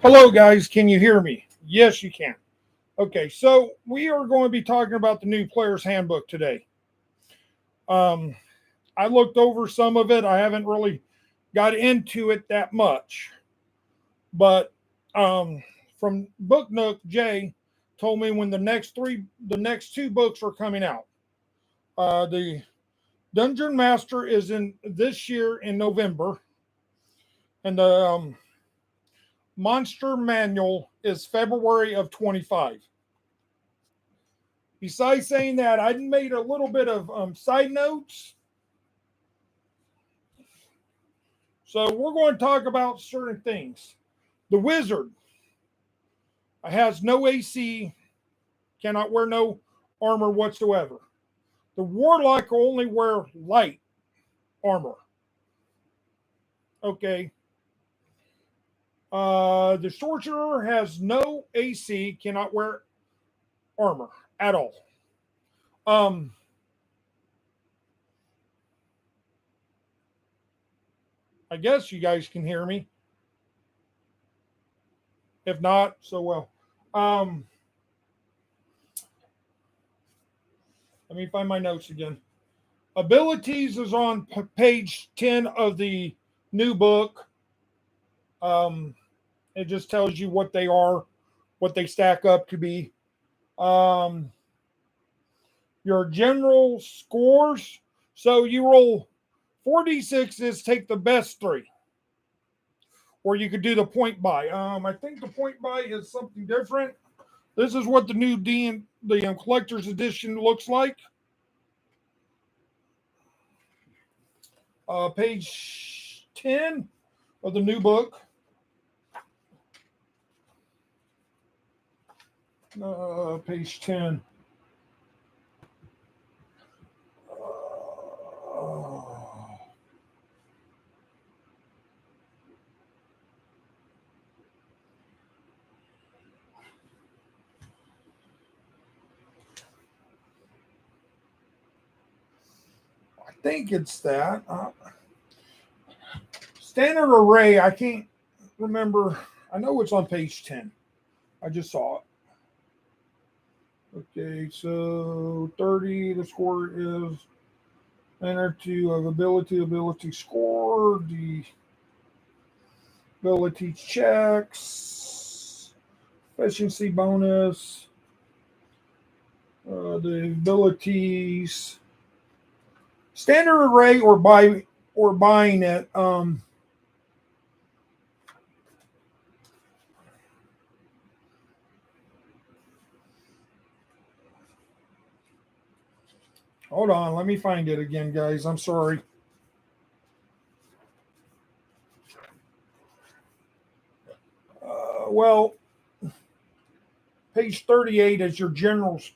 Hello, guys. Can you hear me? Yes, you can. Okay, so we are going to be talking about the new player's handbook today. Um, I looked over some of it. I haven't really got into it that much, but from Book Nook, Jay told me when the next two books are coming out. The Dungeon Master is in this year in November, and the Monster Manual is February of 25. Besides saying that, I made a little bit of side notes. So we're going to talk about certain things. The wizard has no AC, cannot wear no armor whatsoever. The warlock will only wear light armor. Okay. The sorcerer has no AC, cannot wear armor at all. Um, I guess you guys can hear me. If not, so well. Um, Let me find my notes again. Abilities is on page 10 of the new book. Um, it just tells you what they are, what they stack up to be. Um, your general scores. So you roll 4d6s, take the best three. Or you could do the point buy. I think the point buy is something different. This is what the new the collector's edition looks like. Page 10 of the new book. Page 10. I think it's that. Standard array, I can't remember. I know it's on page 10. I just saw it. Okay, so 30, the score is enter to of ability score, the ability checks, efficiency bonus, the abilities, standard array or buying it. Hold on, let me find it again, guys. I'm sorry. Well, page 38 is your generals.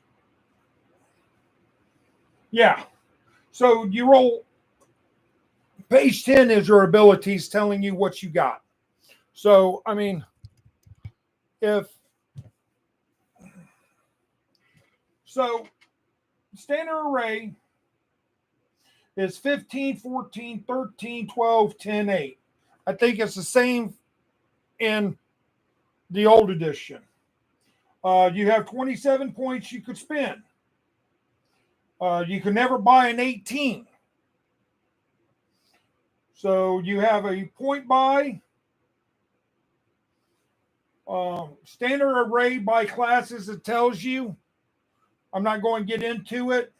Yeah. So you roll. Page 10 is your abilities telling you what you got. So, I mean, if. So, standard array is 15, 14, 13, 12, 10, 8. I think it's the same in the old edition. You have 27 points you could spend. You can never buy an 18. So you have a point buy, standard array by classes. It tells you. I'm not going to get into it.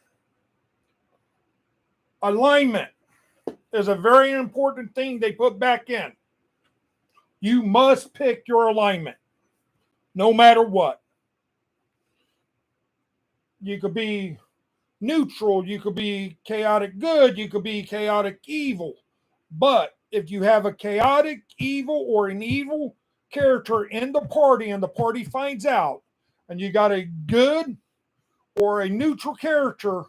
Alignment is a very important thing they put back in. You must pick your alignment, no matter what. You could be neutral, you could be chaotic good, you could be chaotic evil. But if you have a chaotic evil or an evil character in the party and the party finds out, and you got a good or a neutral character,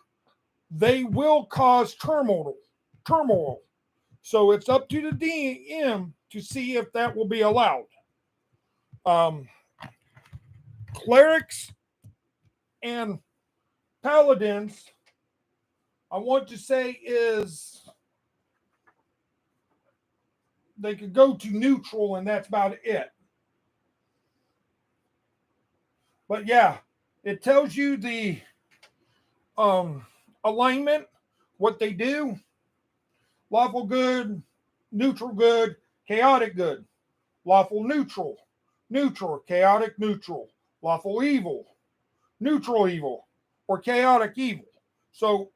they will cause turmoil. Turmoil. So it's up to the DM to see if that will be allowed. Um, Clerics and paladins, I want to say, is they could go to neutral, and that's about it. But yeah, it tells you the alignment, what they do, lawful good, neutral good, chaotic good, lawful neutral, neutral, chaotic neutral, lawful evil, neutral evil, or chaotic evil. So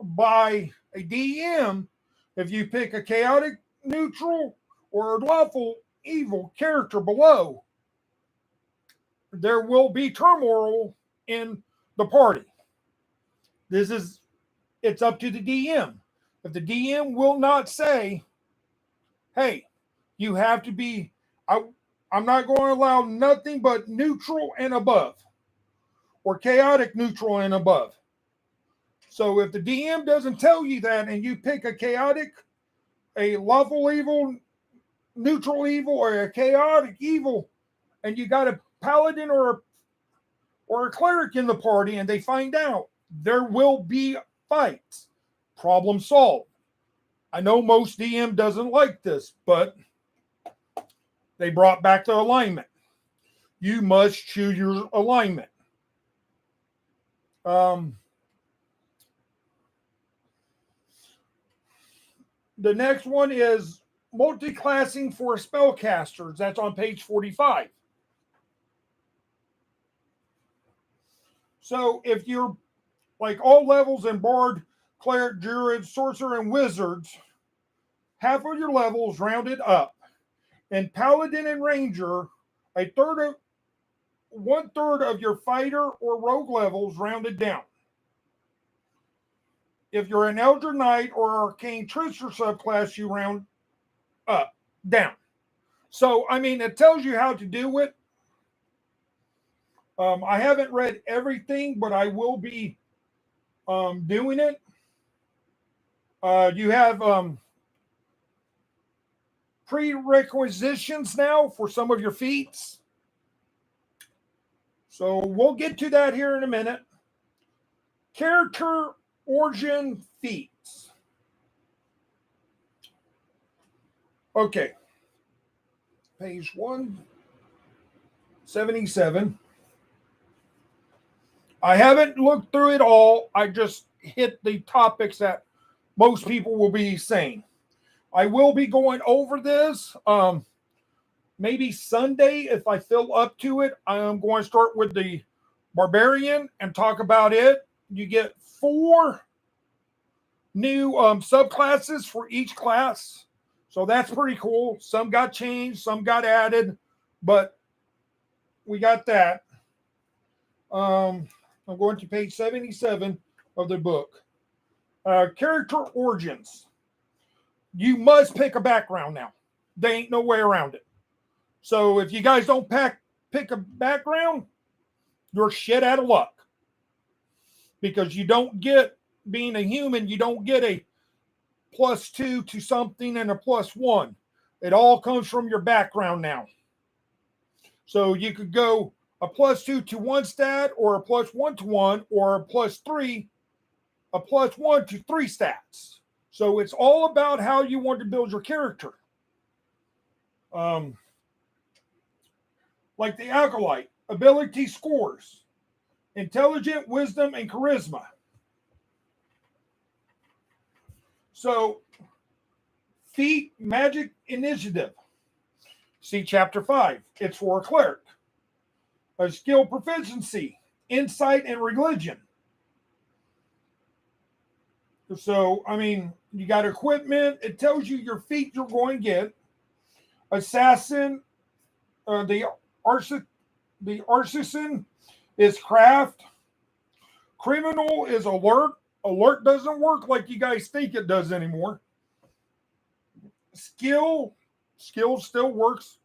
by a DM, if you pick a chaotic neutral or a lawful evil character below, there will be turmoil in the party. This is it's up to the DM. If the DM will not say, hey, you have to be, I, I'm not going to allow nothing but neutral and above, or chaotic neutral and above. So if the DM doesn't tell you that and you pick a chaotic, a lawful evil, neutral evil, or a chaotic evil, and you got a paladin or a cleric in the party and they find out, there will be fights. Problem solved. I know most DM doesn't like this, but they brought back the alignment. You must choose your alignment. The next one is multi-classing for spellcasters. That's on page 45. So if you're like all levels in Bard, Cleric, Druid, Sorcerer, and Wizards, half of your levels rounded up. In Paladin and Ranger, one third of your fighter or rogue levels rounded down. If you're an Elder Knight or Arcane Trickster subclass, you round up, down. So, I mean, it tells you how to do it. I haven't read everything, but I will be doing it. You have prerequisitions now for some of your feats. So we'll get to that here in a minute. Character origin feats. Okay. Page 177. I haven't looked through it all. I just hit the topics that most people will be saying. I will be going over this maybe Sunday if I feel up to it. I'm going to start with the Barbarian and talk about it. You get 4 new subclasses for each class. So that's pretty cool. Some got changed, some got added, but we got that. I'm going to page 77 of the book. Character origins. You must pick a background now. There ain't no way around it. So if you guys don't pick a background, you're shit out of luck. Because you don't get, being a human, you don't get a +2 to something and a +1. It all comes from your background now. So you could go a +2 to 1 stat, or a +1 to 1, or a +3, a +1 to 3 stats. So it's all about how you want to build your character. Like the Acolyte, ability scores, intelligent, wisdom, and charisma. So, feat, magic, initiative. See chapter 5. It's for a cleric. A skill proficiency, insight, and religion. So, I mean, you got equipment. It tells you your feat you're going to get. Assassin, the artisan is craft. Criminal is alert. Alert doesn't work like you guys think it does anymore. Skill still works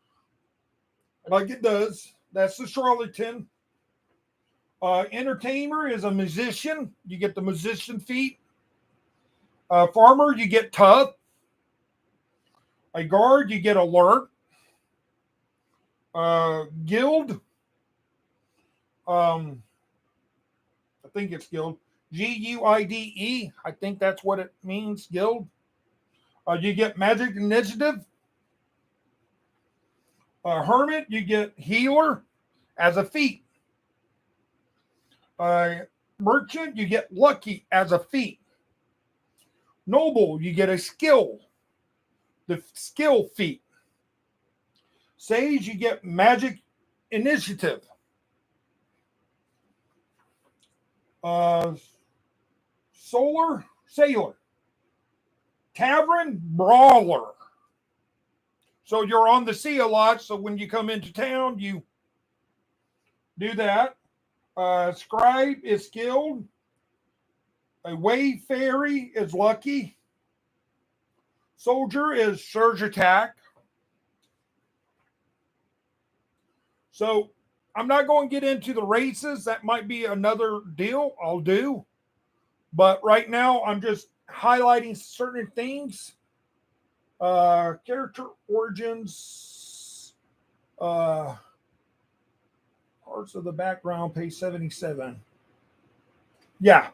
like it does. That's the charlatan. Entertainer is a musician. You get the musician feat. Farmer, you get tough. A guard, you get alert. Guild, I think it's guild. Guide. I think that's what it means, guild. You get magic initiative. Hermit, you get healer. as a feat. Merchant, you get lucky as a feat. Noble, you get a skill, the skill feat. Sage, you get magic initiative. Sailor. Tavern, brawler. So you're on the sea a lot, so when you come into town, you do that. Scribe is skilled. A wayfairy is lucky. Soldier is surge attack. So I'm not going to get into the races. That might be another deal I'll do. But right now, I'm just highlighting certain things. Character origins. Parts of the background, page 77. Yeah.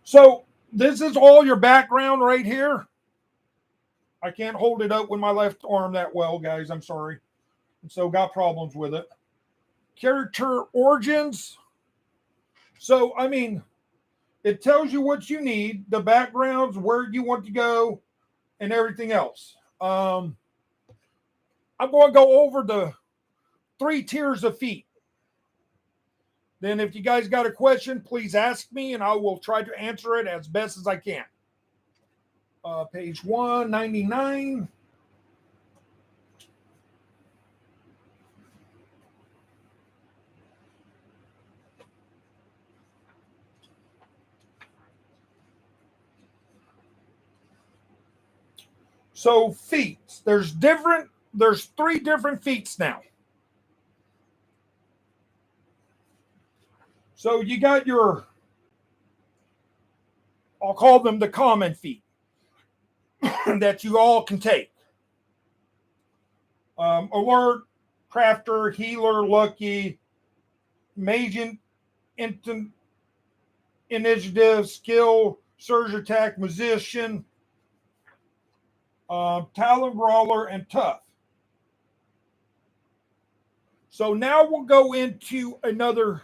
So this is all your background right here. I can't hold it up with my left arm that well, guys. I'm sorry. And so got problems with it. Character origins. So, I mean, it tells you what you need, the backgrounds, where you want to go, and everything else. I'm going to go over the 3 tiers of feet. Then if you guys got a question, please ask me, and I will try to answer it as best as I can. Page 199. So feats. There's 3 different feats now. So you got your, I'll call them the common feat that you all can take. Alert, crafter, healer, lucky, mage, initiative, skill, surge attack, musician, talent brawler, and tough. So now we'll go into another.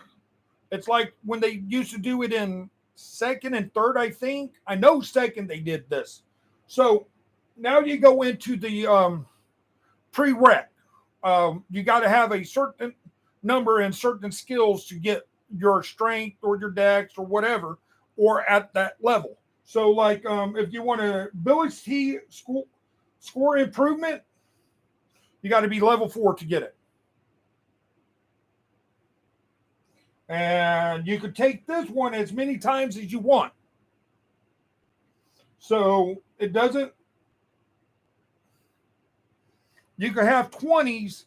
It's like when they used to do it in second and third, I think. I know second they did this. So now you go into the prereq. You got to have a certain number and certain skills to get your strength or your dex or whatever, or at that level. So like if you want to ability score improvement, you got to be level 4 to get it. And you could take this one as many times as you want. So it doesn't, you could have 20s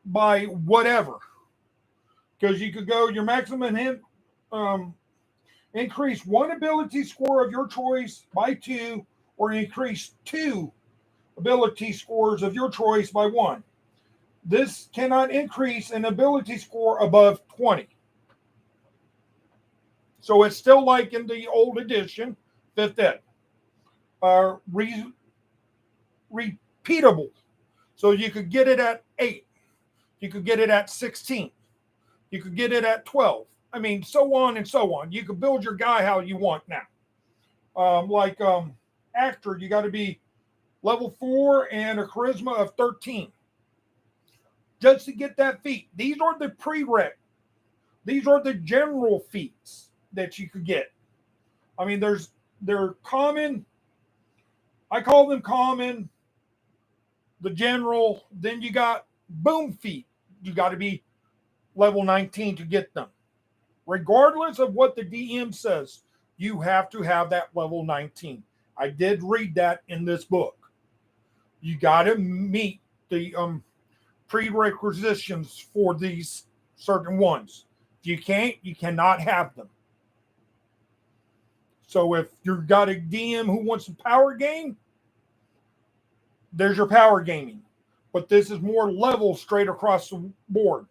by whatever. Because you could go your maximum increase 1 ability score of your choice by 2, or increase 2 ability scores of your choice by 1. This cannot increase an ability score above 20. So it's still like in the old edition, 5th ed. Repeatable. So you could get it at 8. You could get it at 16. You could get it at 12. I mean, so on and so on. You could build your guy how you want now. Actor, you got to be level 4 and a charisma of 13. Just to get that feat. These are the prereq. These are the general feats that you could get. I mean, they're common. I call them common. The general. Then you got boom feat. You got to be level 19 to get them. Regardless of what the DM says, you have to have that level 19. I did read that in this book. You got to meet the prerequisitions for these certain ones. If you can't, you cannot have them. So if you've got a DM who wants to power game, there's your power gaming. But this is more level straight across the board.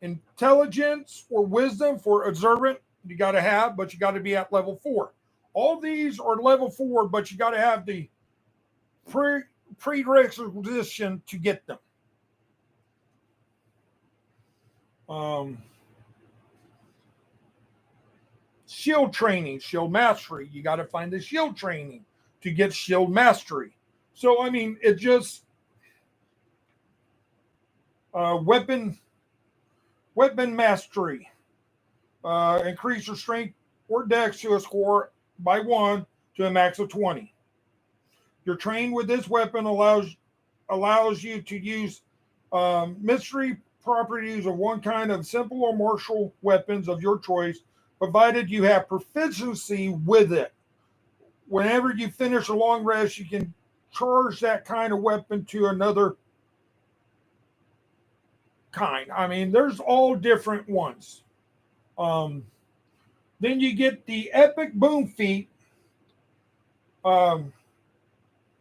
Intelligence or wisdom for observant, you got to have, but you got to be at level 4. All these are level 4, but you got to have the prerequisition to get them. Um, Shield training, shield mastery. You got to find the shield training to get shield mastery. So I mean, it just weapon mastery. Increase your strength or dex to a score by 1 to a max of 20. Your trained with this weapon allows you to use mystery properties of one kind of simple or martial weapons of your choice, provided you have proficiency with it. Whenever you finish a long rest, you can charge that kind of weapon to another kind. I mean, there's all different ones. Um, then you get the epic boom feat. Um,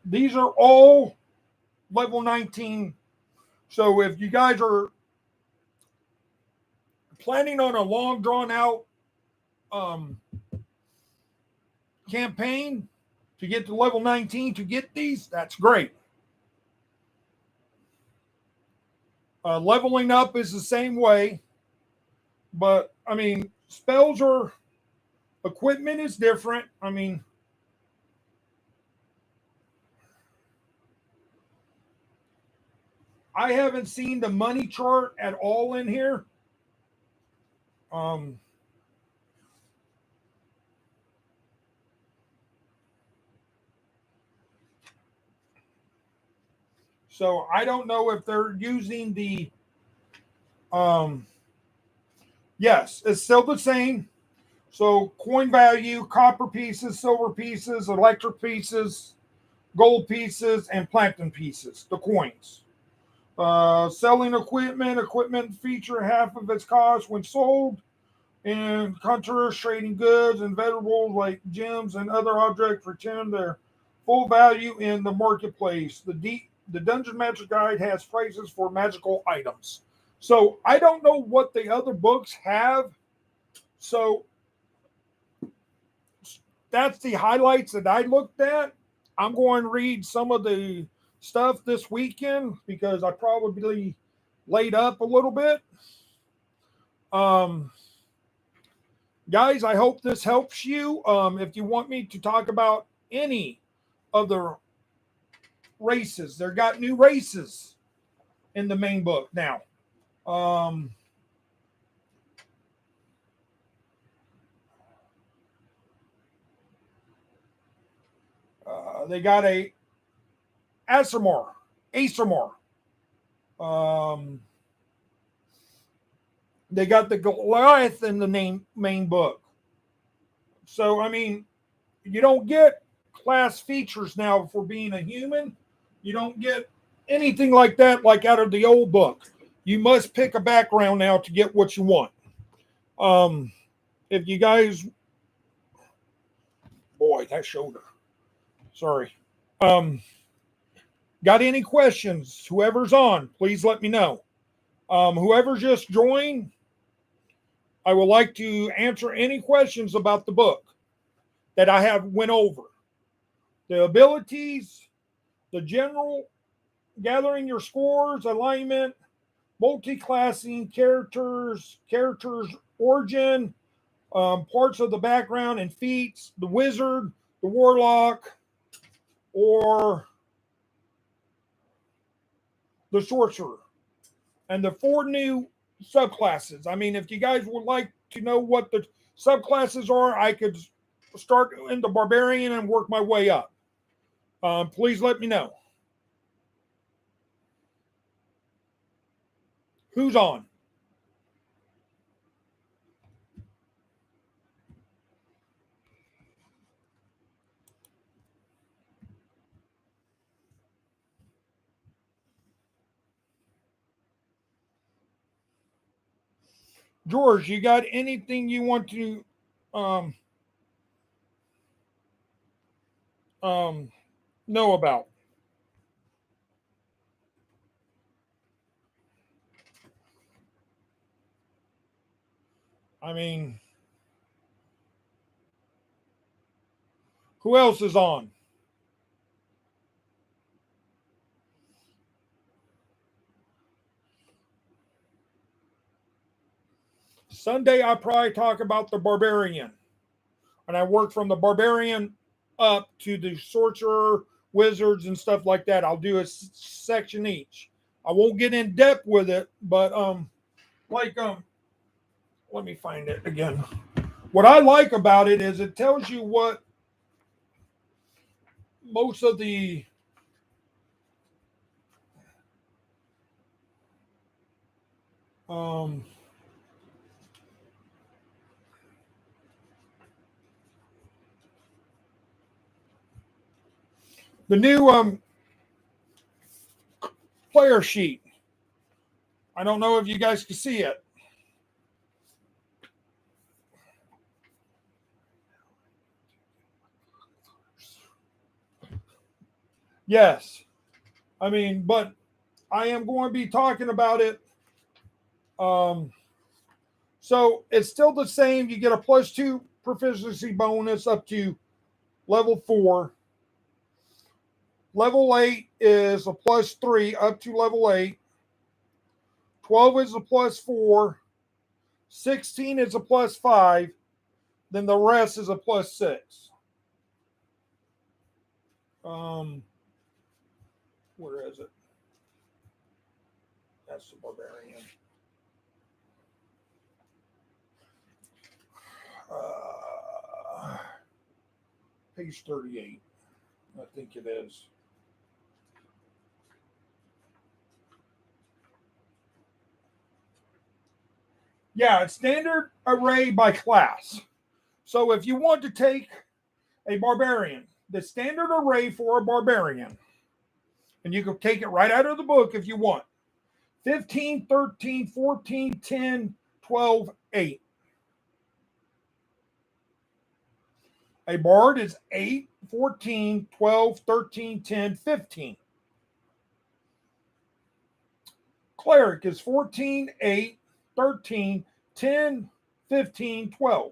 these are all level 19. So if you guys are planning on a long drawn out um, campaign to get to level 19 to get these, that's great. Leveling up is the same way, but I mean, spells are equipment is different. I mean, I haven't seen the money chart at all in here. Um, so I don't know if they're using the. Um, yes, it's still the same. So coin value, copper pieces, silver pieces, electric pieces, gold pieces, and platinum pieces, the coins. Selling equipment feature half of its cost when sold. And hunters trading goods and vegetables like gems and other objects return their full value in the marketplace. The Dungeon Magic Guide has prices for magical items. So I don't know what the other books have. So that's the highlights that I looked at. I'm going to read some of the stuff this weekend because I probably laid up a little bit. Um, Guys, I hope this helps you. If you want me to talk about any of the races, they've got new races in the main book now. Um, they got a Asimar. Um, they got the Goliath in the main book. So I mean, you don't get class features now for being a human. You don't get anything like that, like out of the old book. You must pick a background now to get what you want. If you guys, boy, that shoulder. Sorry. Um, got any questions? Whoever's on, please let me know. Whoever just joined, I would like to answer any questions about the book that I have went over. The abilities, the general, gathering your scores, alignment, multi-classing, characters origin, parts of the background and feats, the wizard, the warlock, or the sorcerer, and the 4 new subclasses. I mean, if you guys would like to know what the subclasses are, I could start in the barbarian and work my way up. Please let me know. Who's on? George, you got anything you want to um, know about? I mean, who else is on? Sunday, I probably talk about the barbarian. And I work from the barbarian up to the sorcerer, wizards, and stuff like that. I'll do a section each. I won't get in depth with it, but let me find it again. What I like about it is it tells you what most of um, the new player sheet. I don't know if you guys can see it. Yes. I mean, but I am going to be talking about it. So it's still the same. You get a +2 proficiency bonus up to level 4. Level 8 is a +3 up to level 8. 12 is a +4. 16 is a +5. Then the rest is a +6. Where is it? That's the barbarian. Page 38. I think it is. Yeah, it's standard array by class. So if you want to take a barbarian, the standard array for a barbarian, and you can take it right out of the book if you want. 15, 13, 14, 10, 12, 8. A bard is 8, 14, 12, 13, 10, 15. Cleric is 14, 8, 13, 10, 15, 12.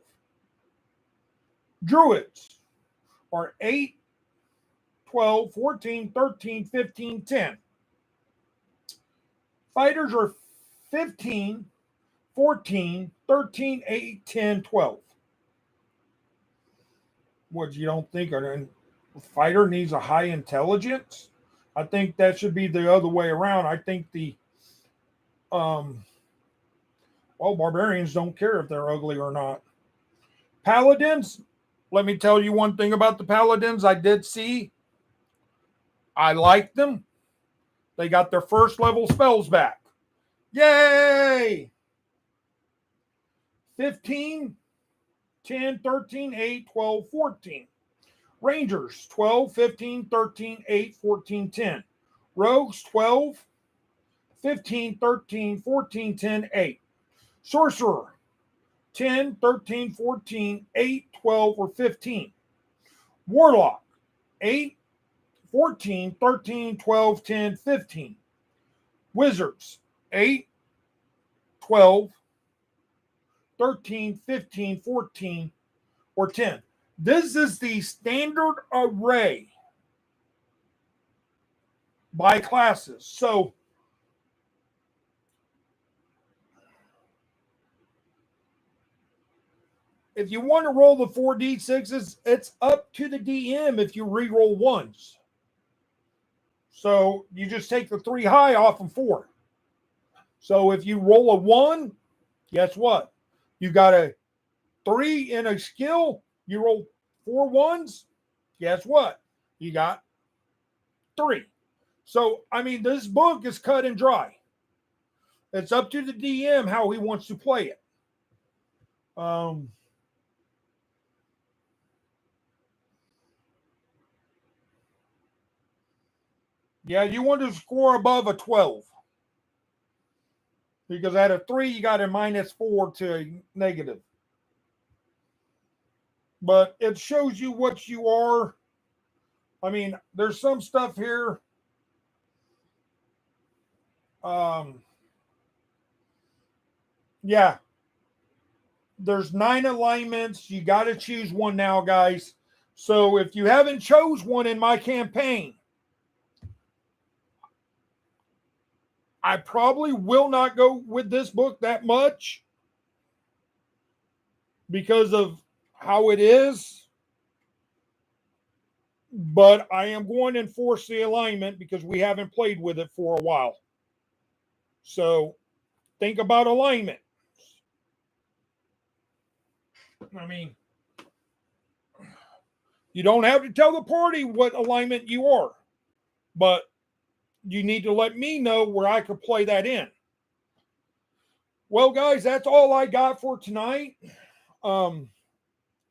Druids are 8, 12, 14, 13, 15, 10. Fighters are 15, 14, 13, 8, 10, 12. What, you don't think a fighter needs a high intelligence? I think that should be the other way around. I think barbarians don't care if they're ugly or not. Paladins, let me tell you one thing about the paladins I did see. I liked them. They got their first level spells back. Yay! 15, 10, 13, 8, 12, 14. Rangers, 12, 15, 13, 8, 14, 10. Rogues, 12, 15, 13, 14, 10, 8. Sorcerer, 10, 13, 14, 8, 12, or 15. Warlock, 8, 14, 13, 12, 10, 15. Wizards, 8, 12, 13, 15, 14, or 10. This is the standard array by classes. So if you want to roll the 4d6s, it's up to the DM if you re-roll ones. So you just take the 3 high off of 4. So if you roll a 1, guess what? You got a 3 in a skill. You roll 4 ones. Guess what? You got 3. So, I mean, this book is cut and dry. It's up to the DM how he wants to play it. Yeah, you want to score above a 12. Because at a 3, you got a -4 to a negative. But it shows you what you are. I mean, there's some stuff here. Yeah. There's 9 alignments. You got to choose one now, guys. So if you haven't chose one in my campaign, I probably will not go with this book that much. because of how it is, but I am going to enforce the alignment because we haven't played with it for a while. So think about alignment. I mean, you don't have to tell the party what alignment you are, but you need to let me know where I could play that in. Well, guys, that's all I got for tonight.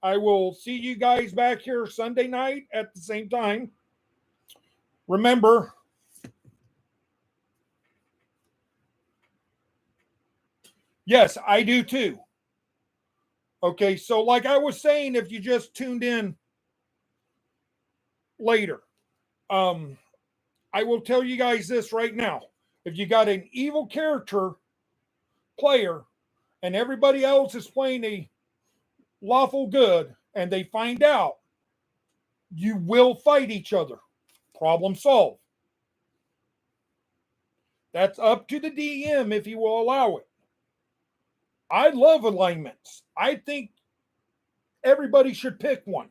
I will see you guys back here Sunday night at the same time. Remember, yes, I do too. Okay, so like I was saying, if you just tuned in later, I will tell you guys this right now. If you got an evil character player and everybody else is playing a lawful good and they find out, you will fight each other. Problem solved. That's up to the DM if he will allow it. I love alignments. I think everybody should pick one.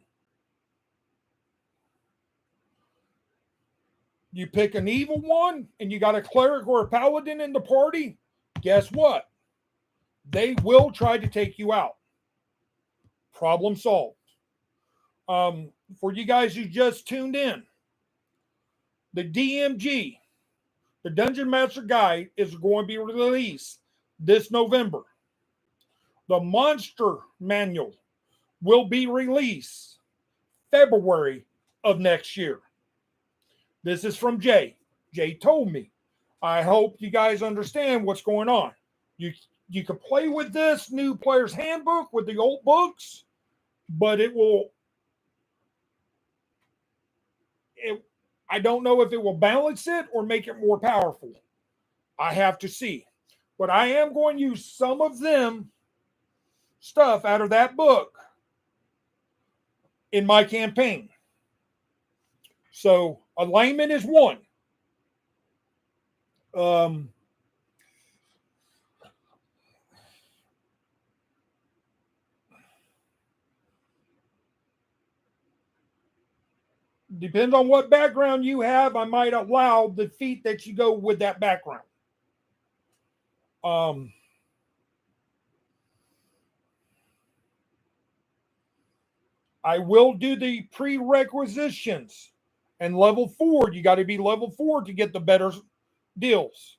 You pick an evil one and you got a cleric or a paladin in the party, guess what? They will try to take you out. Problem solved. For you guys who just tuned in, the DMG, the Dungeon Master Guide, is going to be released this November. The Monster Manual will be released February of next year. This is from Jay. Jay told me. I hope you guys understand what's going on. You can play with this new player's handbook with the old books, but I don't know if it will balance it or make it more powerful. I have to see. But I am going to use some of them stuff out of that book in my campaign. So alignment is one. Depends on what background you have. I might allow the feat that you go with that background. I will do the prerequisitions. And level 4, you got to be level 4 to get the better deals.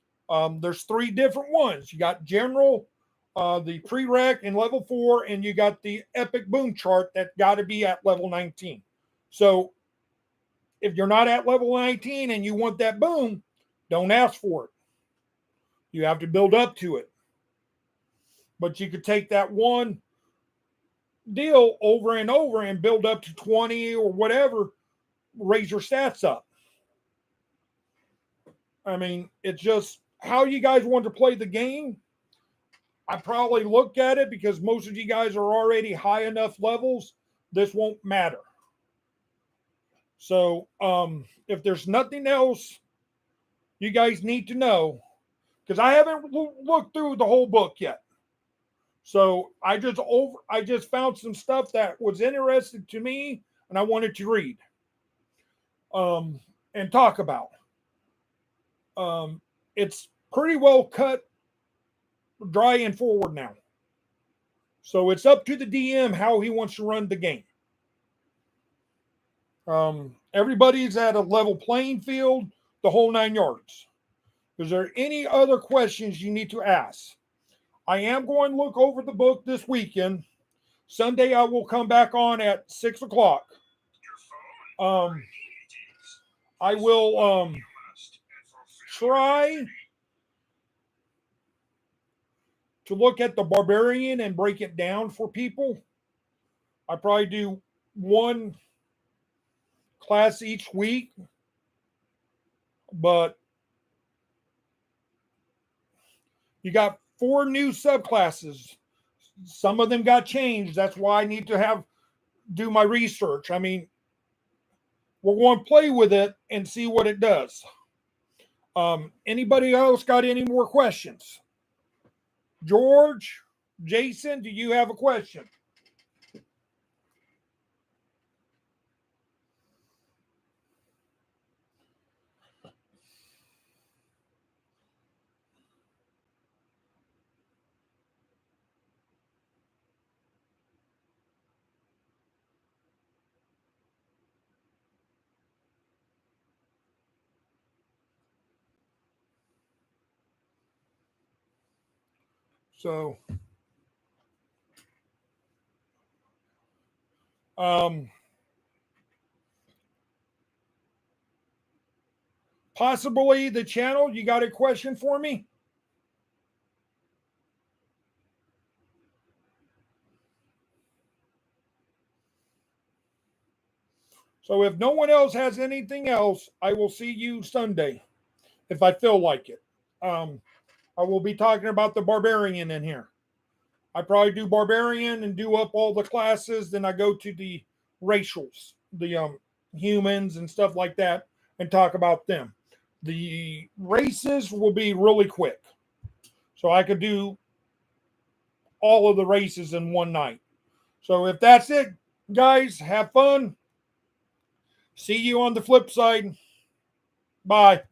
There's 3 different ones. You got general, the prereq and level 4, and you got the epic boom chart that got to be at level 19. So if you're not at level 19 and you want that boom, don't ask for it. You have to build up to it. But you could take that one deal over and over and build up to 20 or whatever, raise your stats up. I mean, it's just how you guys want to play the game. I probably look at it because most of you guys are already high enough levels. This won't matter. So if there's nothing else you guys need to know, because I haven't looked through the whole book yet. So I just found some stuff that was interesting to me and I wanted to read and talk about. It's pretty well cut, dry and forward now. So it's up to the DM how he wants to run the game. Everybody's at a level playing field, the whole 9 yards. Is there any other questions you need to ask? I am going to look over the book this weekend. Sunday, I will come back on at 6 o'clock. I will try to look at the barbarian and break it down for people. I probably do one class each week, but you got 4 new subclasses. Some of them got changed. That's why I need to do my research. I mean, we're going to play with it and see what it does. Anybody else got any more questions? George, Jason, do you have a question? So, um, possibly the channel. You got a question for me? So if no one else has anything else, I will see you Sunday if I feel like it. Um, I will be talking about the barbarian in here. I probably do barbarian and do up all the classes. Then I go to the racials, the humans and stuff like that, and talk about them. The races will be really quick, so I could do all of the races in one night. So if that's it, guys, have fun. See you on the flip side. Bye.